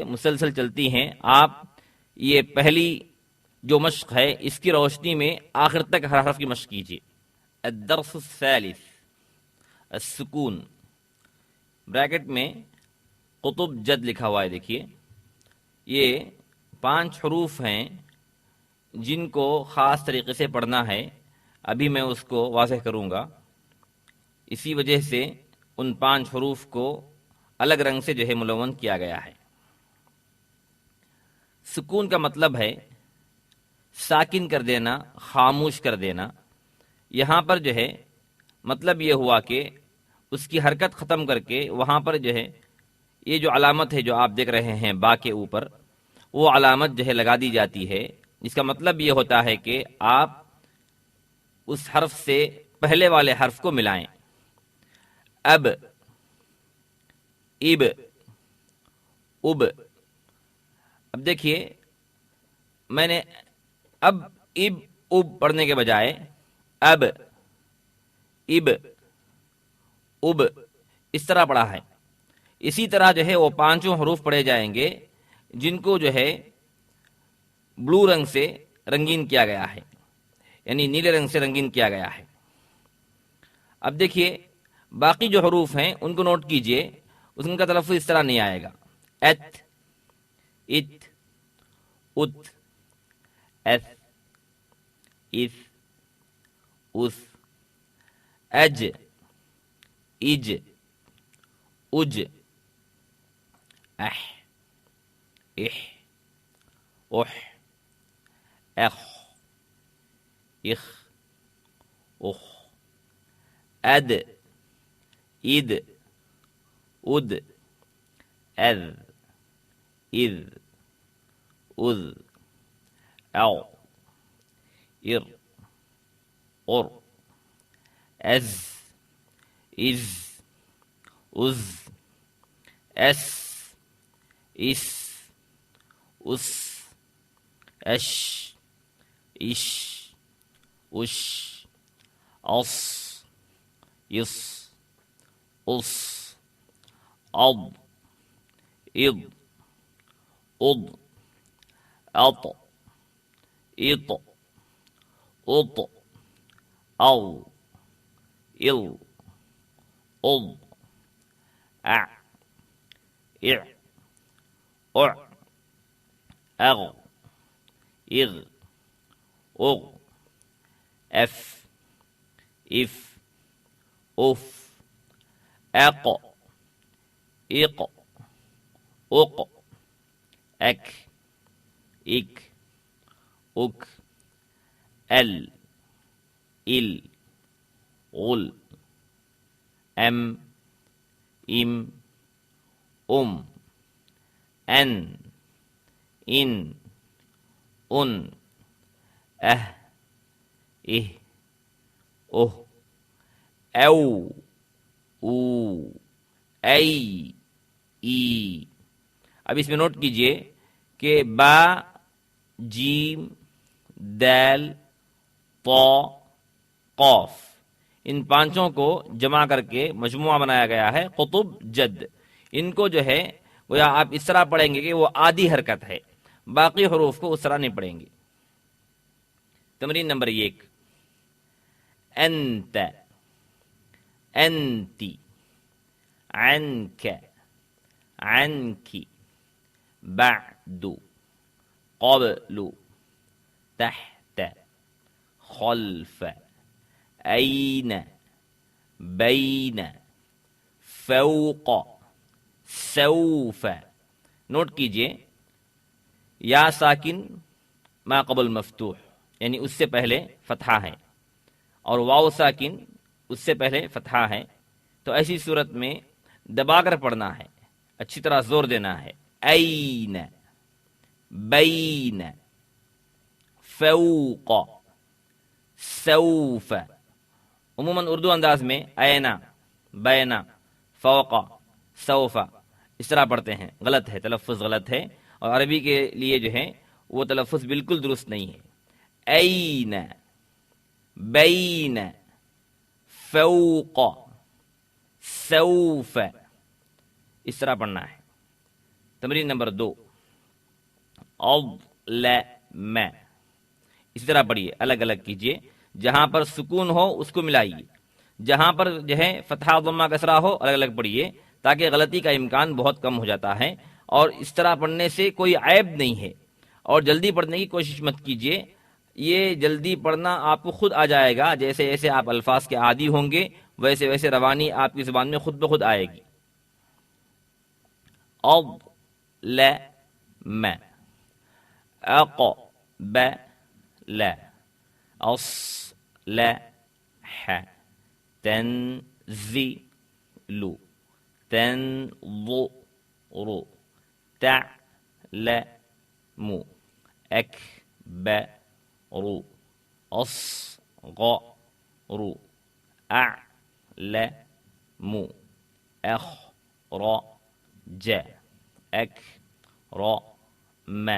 مسلسل چلتی ہیں. آپ یہ پہلی جو مشق ہے اس کی روشنی میں آخر تک ہر حرف کی مشق کیجیے. الدرس الثالث السکون، بریکٹ میں قطب جد لکھا ہوا ہے. دیکھیے یہ 5 حروف ہیں جن کو خاص طریقے سے پڑھنا ہے. ابھی میں اس کو واضح کروں گا. اسی وجہ سے ان 5 حروف کو الگ رنگ سے جو ہے ملون کیا گیا ہے. سکون کا مطلب ہے ساکن کر دینا، خاموش کر دینا. یہاں پر جو ہے مطلب یہ ہوا کہ اس کی حرکت ختم کر کے وہاں پر جو ہے یہ جو علامت ہے جو آپ دیکھ رہے ہیں با کے اوپر، وہ علامت جو ہے لگا دی جاتی ہے. اس کا مطلب یہ ہوتا ہے کہ آپ اس حرف سے پہلے والے حرف کو ملائیں. اب، اب، اب. اب دیکھیے میں نے اب، اب، اب پڑھنے کے بجائے اب، اب، اب اس طرح پڑھا ہے. اسی طرح جو ہے وہ 5 حروف پڑھے جائیں گے جن کو جو ہے بلو رنگ سے رنگین کیا گیا ہے، یعنی نیلے رنگ سے رنگین کیا گیا ہے. اب دیکھیے باقی جو حروف ہیں ان کو نوٹ کیجئے، ان کا تلفظ اس طرح نہیں آئے گا. ات، ات، ات، اث، اث، اس، اج، اج، اج، اح، اح، اح، اخ، اخ، اخ، اد، اد، اد، اذ، اذ، اذ، او، ار، اور، از، از، از، اس، اس، اس، اش، اش، اش، اص، يص، أص، أض، إض، أض، أط، إط، أط، أو، إل، أض، أع، إع، أع، أغ، إغ، أغ، أف، إف، اف، اق، اق، اق، اک، اک، اک، ال، ال، غل، ام، ام، ام، ان، ان، ان، اه، اه، اوه، او، او، ای، ای. اب اس میں نوٹ کیجئے کہ با، جیم، دال، طا، قاف، ان 5 کو جمع کر کے مجموعہ بنایا گیا ہے قطب جد. ان کو جو ہے وہ آپ اس طرح پڑھیں گے کہ وہ آدھی حرکت ہے، باقی حروف کو اس طرح نہیں پڑھیں گے. تمرین نمبر 1. انت، انت، عنك، عنك، بعد، قبل، تحت، خلف، أين، بين، فوق، سوف. نوٹ کیجئے یا ساکن ما قبل مفتوح، یعنی اس سے پہلے فتحہ ہے، اور واو ساکن اس سے پہلے فتحہ ہے. تو ایسی صورت میں دبا کر پڑھنا ہے، اچھی طرح زور دینا ہے. این، بین، فوق، سوف. عموماً اردو انداز میں اینا، بینا، فوق، سوف اس طرح پڑھتے ہیں. غلط ہے، تلفظ غلط ہے، اور عربی کے لیے جو ہے وہ تلفظ بالکل درست نہیں ہے. این، بین، فوق، سوف اس طرح پڑھنا ہے. تمرین نمبر 2، اظلم، اسی طرح پڑھیے، الگ الگ کیجئے، جہاں پر سکون ہو اس کو ملائیے، جہاں پر جو ہے فتحہ ضمہ کسرہ ہو الگ الگ پڑھیے، تاکہ غلطی کا امکان بہت کم ہو جاتا ہے، اور اس طرح پڑھنے سے کوئی عیب نہیں ہے۔ اور جلدی پڑھنے کی کوشش مت کیجئے، یہ جلدی پڑھنا آپ کو خود آ جائے گا، جیسے جیسے آپ الفاظ کے عادی ہوں گے ویسے ویسے روانی آپ کی زبان میں خود بخود آئے گی۔ اظلم، اقبل، اصلح، تنزل، تنظر، تعلم، أكبر، أصغر، أعلم، أخرج، أكرم،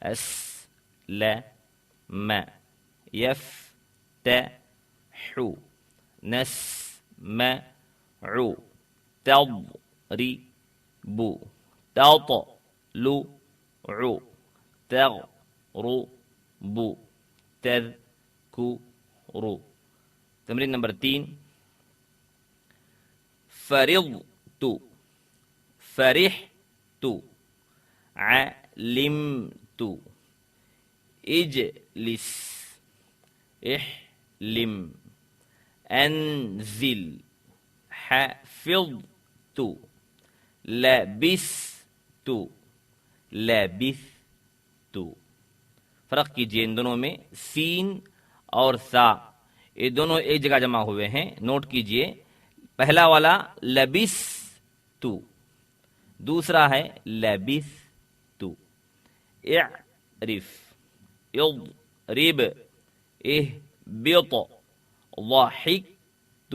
أسلم، يفتح، نسمع، تضرب، تطلع، تغرب، تذكر۔ تمرین نمبر 3، فرضت، فرحت، علمت، اجلس، احلم، انزل، حفظت، لبست، لبثت۔ فرق کیجئے ان دونوں میں، سین اور سا، یہ دونوں ایک جگہ جمع ہوئے ہیں، نوٹ کیجئے۔ پہلا والا لبثت، دوسرا ہے لبثت۔ اعرف، اضرب، اهبط، ضحكت،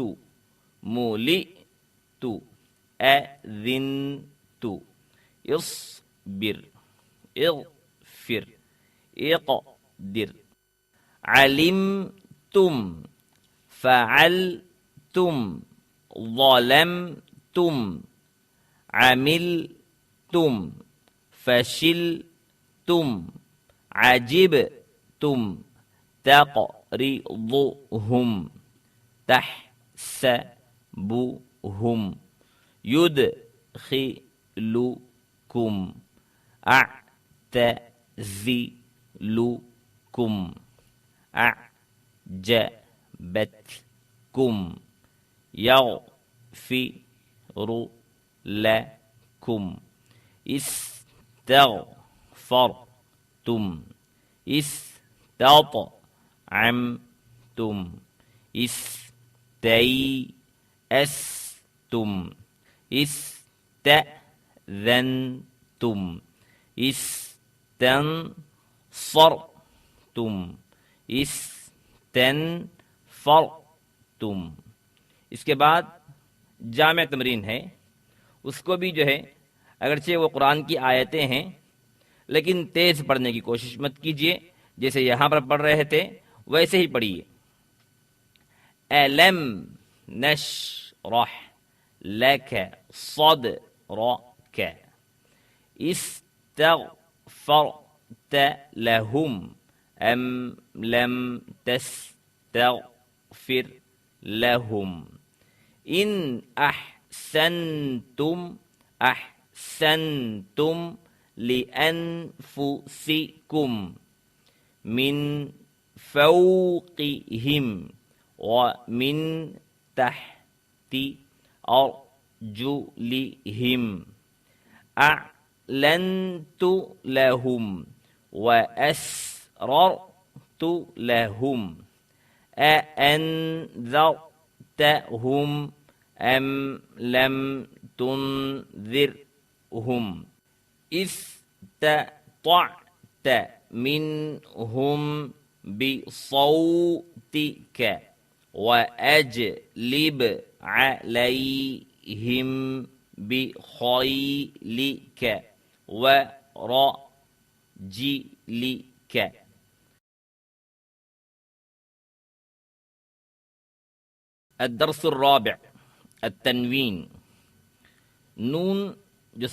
ملئت، أذنت، اصبر، اغفر، اقدر، علمتم، فعلتم، ظلمتم، عملتم، فشلتم، عجبتم، تقرضهم، تحسبهم، يدخلكم، أعتزلكم، أعجبتكم، يغفر لكم، استغفرتم، استطعمتم، استيأستم، استأذنتم، استنصرتم، استنفرتم۔ اس کے بعد جامع تمرین ہے، اس کو بھی جو ہے اگرچہ وہ قرآن کی آیتیں ہیں لیکن تیز پڑھنے کی کوشش مت کیجیے، جیسے یہاں پر پڑھ رہے تھے ویسے ہی پڑھیے۔ ألم نشرح لك صدرك، استغفرت لهم أم لم تستغفر لهم، إن أحسنتم أحسنتم لأنفسكم، من فوقهم ومن تحت أرجلهم، أعلنت لهم وأسررت لهم، أأنذرتهم أم لم تنذرهم، استطعت منهم بصوتك وأجلب عليهم بخيلك ورجلك۔ الدرس الرابع، التنوین، نون جو